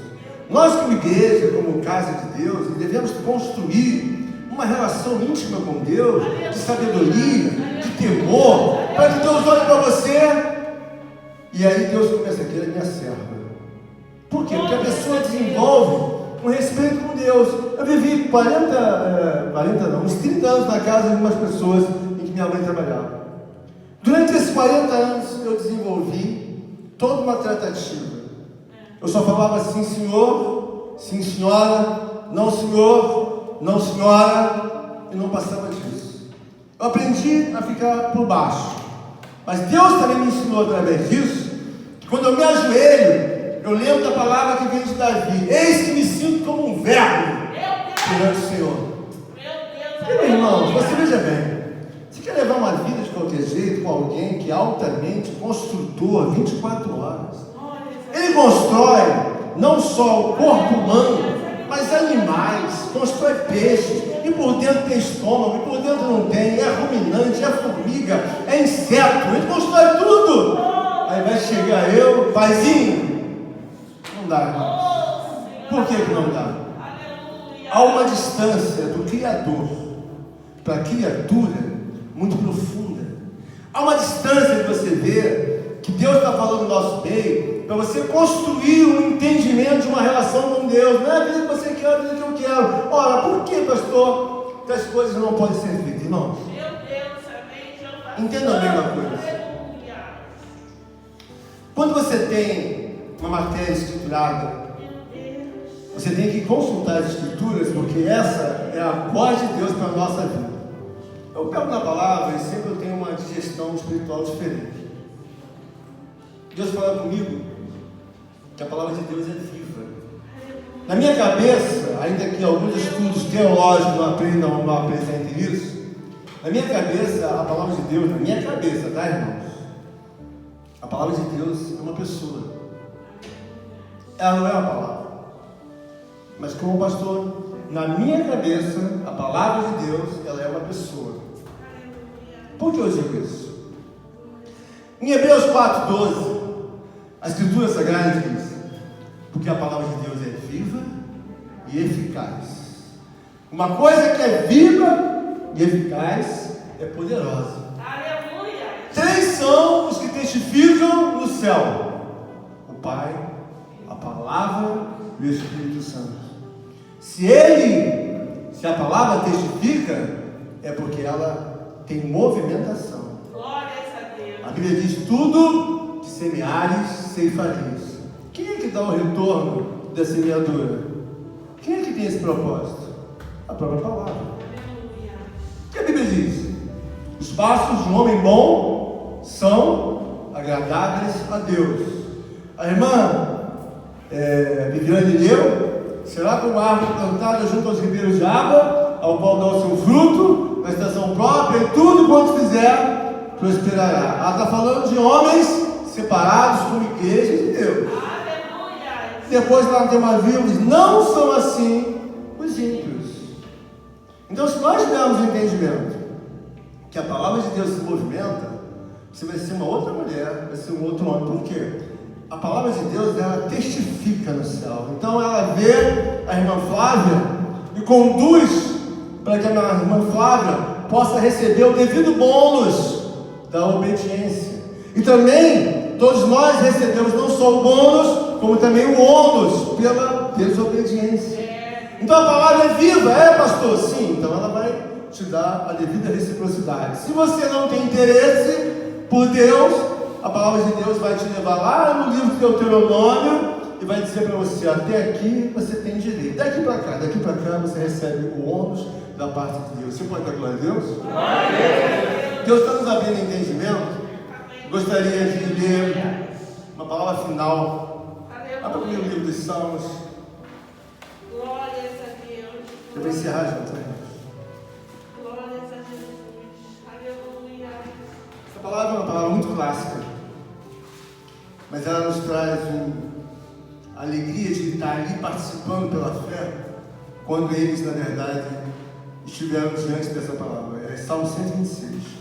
Nós, como igreja, como casa de Deus, devemos construir uma relação íntima com Deus, de sabedoria, de temor, para que Deus olhe para você e aí Deus começa a querer minha serva. Por quê? Porque a pessoa desenvolve um respeito com Deus. Eu vivi uns 30 anos na casa de algumas pessoas em que minha mãe trabalhava. Durante esses 40 anos eu desenvolvi toda uma tratativa. Eu só falava assim: senhor, sim senhora, não senhor, não senhora, e não passava disso. Eu aprendi a ficar por baixo. Mas Deus também me ensinou através disso, que quando eu me ajoelho, eu lembro da palavra que vem de Davi: eis que me sinto como um verme perante o Senhor. Meu irmão, você veja bem, você quer levar uma vida de qualquer jeito com alguém que é altamente construtor, 24 horas. Ele constrói não só o corpo humano, mas animais, constrói peixes, e por dentro tem estômago, e por dentro não tem, é ruminante, é formiga, é inseto, ele constrói tudo. Aí vai chegar eu, paizinho. Não dá, irmãos. Por que não dá? Há uma distância do Criador para a criatura muito profunda. Há uma distância que você vê que Deus está falando no nosso meio, para você construir um entendimento de uma relação com Deus. Não é a vida que você quer, a vida que eu quero. Ora, por que, pastor, que as coisas não podem ser feitas, irmãos? Entenda bem uma coisa. Quando você tem uma matéria escriturada, você tem que consultar as escrituras, porque essa é a voz de Deus para a nossa vida. Eu pego na palavra e sempre eu tenho uma digestão espiritual diferente. Deus fala comigo que a palavra de Deus é viva. Na minha cabeça, ainda que alguns estudos teológicos não apresentem isso, na minha cabeça, a palavra de Deus, na minha cabeça, tá, irmãos? A palavra de Deus é uma pessoa. Ela não é uma palavra. Mas como pastor, na minha cabeça, a palavra de Deus, ela é uma pessoa. Por que eu digo isso? Em Hebreus 4:12, a Escritura Sagrada diz: porque a palavra de Deus é viva e eficaz. Uma coisa que é viva e eficaz é poderosa. Aleluia! 3 são os que testificam no céu: o Pai, a palavra e o Espírito Santo. Se a palavra testifica, é porque ela tem movimentação. Glórias a Deus. A Bíblia diz: tudo que semeares, ceifareis. Quem é que dá o retorno da semeadura? Quem é que tem esse propósito? A própria palavra. Aleluia. O que a Bíblia diz? Os passos de um homem bom são agradáveis a Deus. A irmã Viviane leu: será como a árvore plantada junto aos ribeiros de água, ao qual dá o seu fruto, na estação própria, e tudo quanto fizer, prosperará. Ela está falando de homens separados como igreja de Deus. Aleluia. Depois lá no tema vivo diz: não são assim os ímpios. Então, se nós tivermos o entendimento que a palavra de Deus se movimenta, você vai ser uma outra mulher, vai ser um outro homem. Por quê? A palavra de Deus, ela testifica no céu. Então ela vê a irmã Flávia, e conduz para que a minha irmã Flávia possa receber o devido bônus da obediência. E também, todos nós recebemos não só o bônus, como também o ônus pela desobediência. Então a palavra é viva, pastor? Sim, então ela vai te dar a devida reciprocidade. Se você não tem interesse por Deus, a palavra de Deus vai te levar lá no livro de Deuteronômio e vai dizer para você: até aqui você tem direito, daqui para cá você recebe o ônus da parte de Deus. Você pode dar glória a Deus? Deus está nos abrindo entendimento. Gostaria de ler uma palavra final lá para o livro dos Salmos. Glórias a Deus. Eu vou encerrar já, tá? Glórias a Jesus. Aleluia. Essa palavra é uma palavra muito clássica, mas ela nos traz a alegria de estar ali participando pela fé, quando eles, na verdade, estiveram diante dessa palavra. É Salmo 126.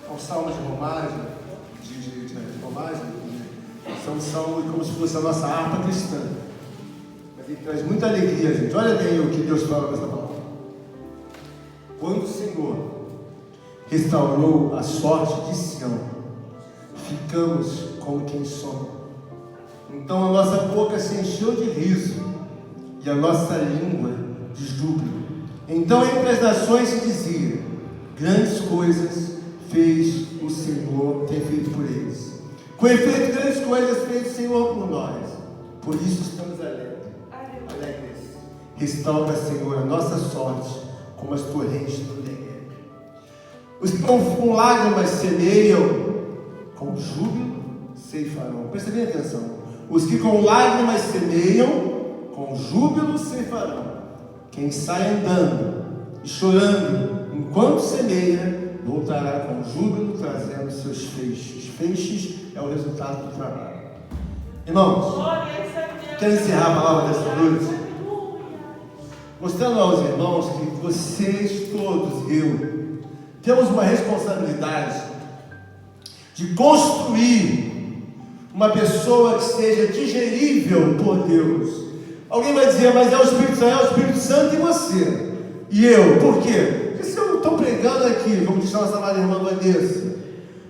É um salmo de romagem, de romagem, são salmos como se fosse a nossa harpa cristã. Mas ele traz muita alegria, gente. Olha bem o que Deus fala nessa palavra. Quando o Senhor restaurou a sorte de Sião, ficamos como quem somos. Então a nossa boca se encheu de riso e a nossa língua de júbilo. Então entre as nações se dizia: grandes coisas fez o Senhor, tem feito por eles. Com efeito, grandes coisas fez o Senhor por nós. Por isso estamos alegres. Restaura, Senhor, a nossa sorte como as torrentes do Negueb. Os que com lágrimas semeiam, com júbilo ceifarão. Presta bem atenção. Os que com lágrimas semeiam, com júbilo ceifarão. Quem sai andando e chorando enquanto semeia, voltará com júbilo, trazendo seus feixes. Feixes é o resultado do trabalho. Irmãos, quero encerrar a palavra dessa noite mostrando aos irmãos que vocês todos, eu, temos uma responsabilidade de construir uma pessoa que seja digerível por Deus. Alguém vai dizer: mas é o Espírito Santo em você. E eu, por quê? Porque se eu estou pregando aqui, como disse a nossa amada irmã Vanessa,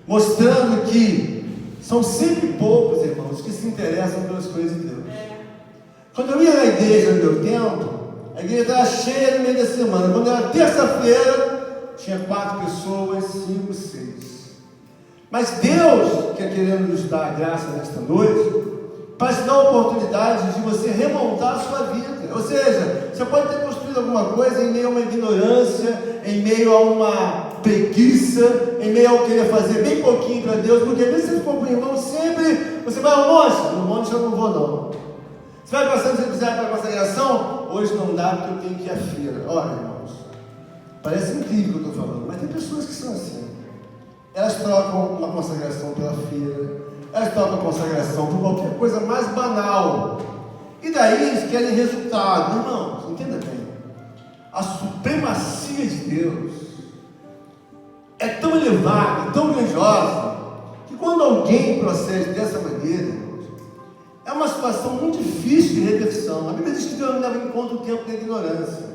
mostrando que são sempre poucos, irmãos, que se interessam pelas coisas de Deus. Quando eu ia na igreja no meu tempo, a igreja estava cheia no meio da semana. Quando era terça-feira, tinha 4 pessoas, 5, 6. Mas Deus quer querendo nos dar a graça nesta noite, para te dar a oportunidade de você remontar a sua vida. Ou seja, você pode ter construído alguma coisa em meio a uma ignorância, em meio a uma preguiça, em meio ao querer fazer bem pouquinho para Deus, porque às vezes você ficou com o irmão sempre, você vai ao monte? No monte eu não vou não. Você vai passando, se você quiser para a consagração? Hoje não dá porque eu tenho que ir à feira. Olha, irmãos, parece incrível o que eu estou falando, mas tem pessoas que são assim. Elas trocam uma consagração pela feira, elas trocam a consagração por qualquer coisa mais banal. E daí eles querem resultado. Irmãos, entenda bem. A supremacia de Deus é tão elevada, tão grandiosa, que quando alguém procede dessa maneira, é uma situação muito difícil de reversão. A Bíblia diz que Deus não leva em conta o tempo da ignorância,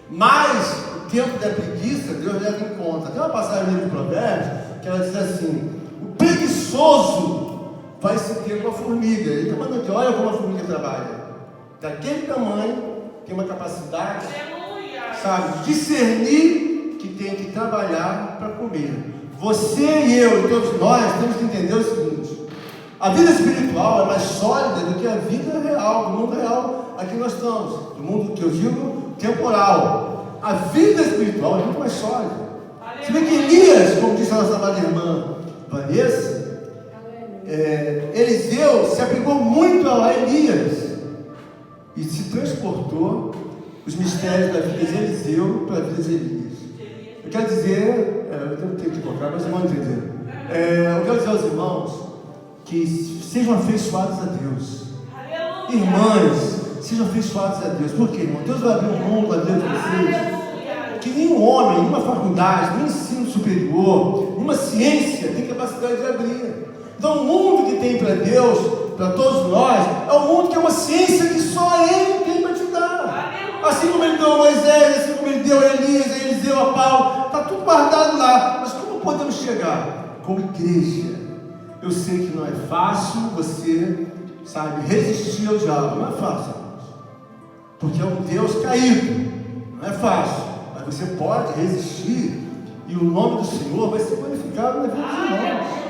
mas o tempo da preguiça Deus leva em conta. Tem uma passagem no livro de Provérbios que ela diz assim: o preguiçoso vai se ter com a formiga. Ele está mandando que olha como a formiga trabalha. Daquele tamanho, tem uma capacidade, sabe, de discernir que tem que trabalhar para comer. Você e eu, e todos nós, temos que entender o seguinte: a vida espiritual é mais sólida do que a vida real, do mundo real aqui nós estamos, do mundo que eu digo temporal. A vida espiritual é muito mais sólida. Você vê que Elias, como disse a nossa amada irmã Vanessa, Eliseu se apegou muito a Elias e se transportou os mistérios da vida de Eliseu para a vida de Elias. Eu quero dizer, eu tenho que equivocar, mas vão entender. Eu quero dizer aos irmãos que sejam afeiçoados a Deus. Irmãs, sejam afeiçoados a Deus. Por quê, irmão? Deus vai abrir um mundo lá dentro de vocês que nenhum homem, nenhuma faculdade, nem ensino superior, nenhuma ciência tem capacidade de abrir. Então o mundo que tem para Deus para todos nós, é um mundo que é uma ciência que só Ele tem para te dar. Assim como Ele deu a Moisés, assim como Ele deu a Elias, a Eliseu, a Paulo, está tudo guardado lá. Mas como podemos chegar? Como igreja. Eu sei que não é fácil você, sabe, resistir ao diabo. Não é fácil, irmãos. Porque é um Deus caído. Não é fácil. Mas você pode resistir e o nome do Senhor vai ser glorificado na vida dos irmãos.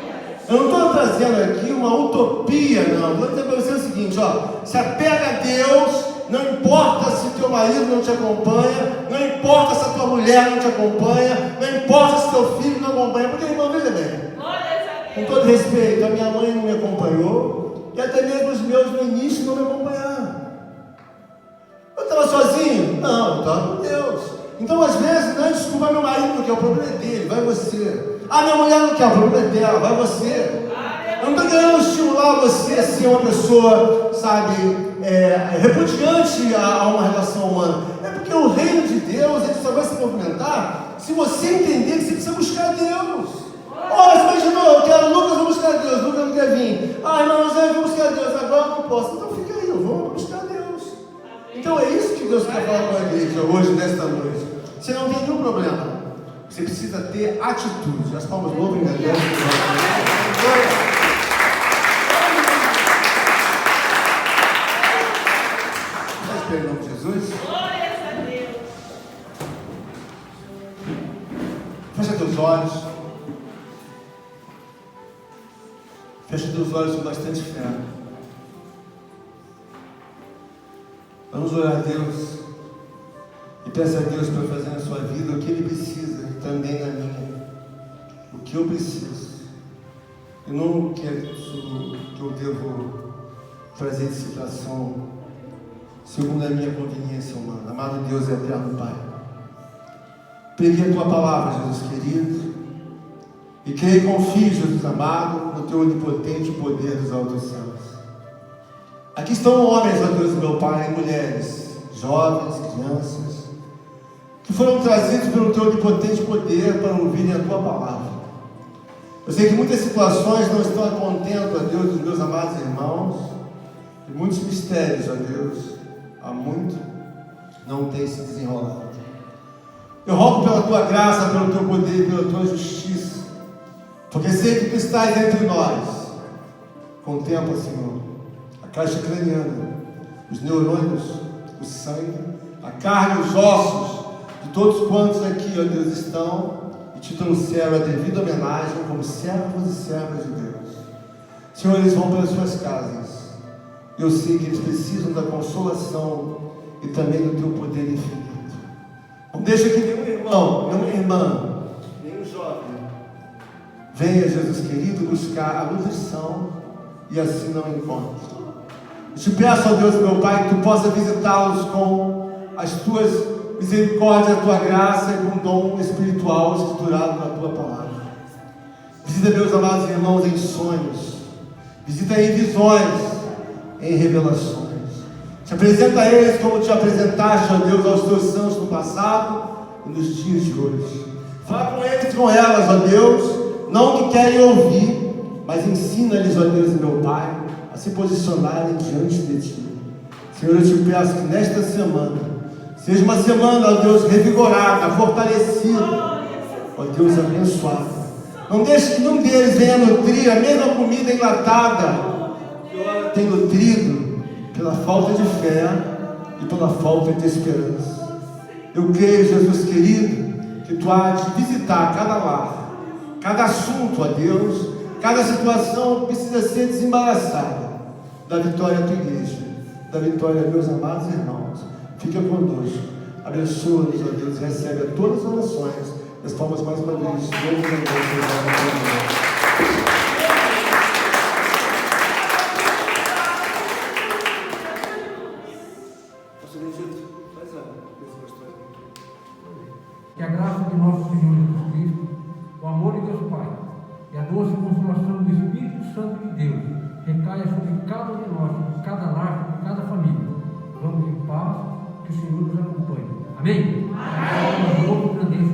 Eu não estou trazendo aqui uma utopia, não. Vou dizer para você o seguinte, ó. Se apega a Deus, não importa se teu marido não te acompanha, não importa se a tua mulher não te acompanha, não importa se teu filho não acompanha, porque, irmão, veja bem, com todo respeito, a minha mãe não me acompanhou, e até mesmo os meus no início não me acompanharam. Eu estava sozinho? Não, eu estava com Deus. Então, às vezes, não desculpa meu marido, porque o problema é dele, vai você. Minha mulher não quer, o problema é dela, vai você. Eu não estou querendo estimular você a ser uma pessoa, sabe, repudiante a uma relação humana. É porque o reino de Deus, ele só vai se movimentar se você entender que você precisa buscar Deus. Você imaginou, eu quero Lucas, vou buscar Deus, Lucas não quer vir. Irmão José, eu vou buscar Deus, agora eu não posso. Então fica aí, eu vou buscar Deus. Então é isso que Deus quer falar com a igreja hoje, nesta noite. Você não tem nenhum problema. Você precisa ter atitude. As palmas louvem a Deus. Em nome de Jesus. Glórias a Deus. Fecha teus olhos. Fecha teus olhos com bastante fé. Vamos orar a Deus. E peça a Deus para fazer na sua vida o que Ele precisa e também na minha. O que eu preciso. E não o que eu devo trazer de situação segundo a minha conveniência humana. Amado Deus e eterno Pai, preguei a Tua palavra, Jesus querido, e creio e confio, Jesus amado, no Teu onipotente poder dos altos céus. Aqui estão homens, ó Deus, meu Pai, e mulheres, jovens, crianças, que foram trazidos pelo Teu onipotente poder para ouvirem a Tua palavra. Eu sei que muitas situações não estão a contento, ó Deus, dos meus amados irmãos, e muitos mistérios, ó Deus, há muito não tem se desenrolado. Eu rogo pela Tua graça, pelo Teu poder, pela Tua justiça, porque sei que Tu estás entre nós. Contempla, Senhor, a caixa craniana, os neurônios, o sangue, a carne, os ossos de todos quantos aqui, ó Deus, estão e Te trouxeram a devida homenagem como servos e servas de Deus. Senhor, eles vão para as suas casas. Eu sei que eles precisam da consolação e também do Teu poder infinito. Não deixa que nenhum irmão, nenhuma irmã, nenhum jovem venha, Jesus querido, buscar a nutrição e assim não encontre. Eu te peço, ó Deus, meu Pai, que Tu possa visitá-los com as Tuas misericórdias, a Tua graça e com um dom espiritual escriturado na Tua palavra. Visita, meus amados irmãos, em sonhos. Visita em visões, em revelações. Te apresenta a eles como Te apresentaste, ó Deus, aos Teus santos no passado e nos dias de hoje. Fala com eles e com elas, ó Deus, não que querem ouvir, mas ensina-lhes, ó Deus e meu Pai, a se posicionarem diante de Ti. Senhor, eu Te peço que nesta semana seja uma semana, ó Deus, revigorada, fortalecida, ó Deus, abençoada. Não deixe que nenhum deles venha nutrir a mesma comida enlatada que ora tem nutrido pela falta de fé e pela falta de esperança. Eu creio, Jesus querido, que Tu há de visitar cada lar, cada assunto, ó Deus, cada situação precisa ser desembaraçada da vitória da Tua igreja, da vitória, meus amados irmãos. Fica conosco, abençoa-nos, ó Deus, recebe a todas as orações. As palmas mais uma vez. Que a graça de nosso Senhor Jesus Cristo, o amor de Deus Pai e a doce consolação do Espírito Santo de Deus recaia sobre cada um de nós, sobre cada lar, sobre cada família. Vamos em paz, que o Senhor nos acompanhe. Amém? Amém.